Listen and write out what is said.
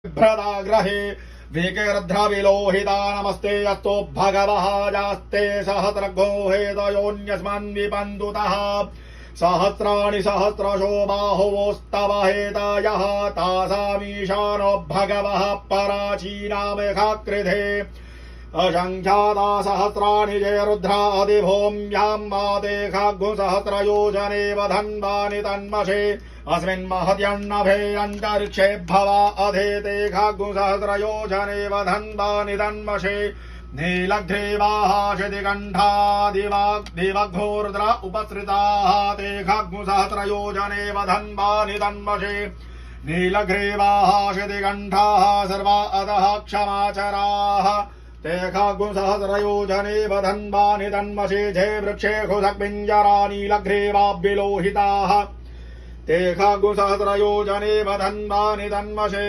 भ्रदाग्रहे वेकेरद्रविलोहिता नमस्ते अस्तु भगवः यास्ते सहस्रघो हेतयोन्यस्मान् विपन्दुतः सहस्राणि सहस्रशो बाहुवोस्तव हेतायः तासामीशानो भगवः पराचीनामेघाकृधे असंख्याता सहस्राणि जय रुद्रादिभूम्यां मादेखाग्ु सहस्रयोजनेव धन्वानि तन्मषे अस्मिन् महद्यन्नभे अन्तरिक्षे भवा अधेतेखाग्ु सहस्रयोजनेव धन्वानि तन्मषे नीलग्रीवाः शितिकण्ठा दिवघोरुद्र उपसृताः तेखाग्ु सहस्रयोजनेव धन्वानि तन्मषे नीलग्रीवाः शितिकण्ठाः सर्वा अधः क्षमाचराः तेखाग्ु सहस्रयोजनेव धन्वानि तन्मषे झे वृक्षे खुसक्पिञ्जरा नीलग्रीवाभिलोहिताः तेखाग्ु सहस्रयोजनेव धन्वानि तन्मषे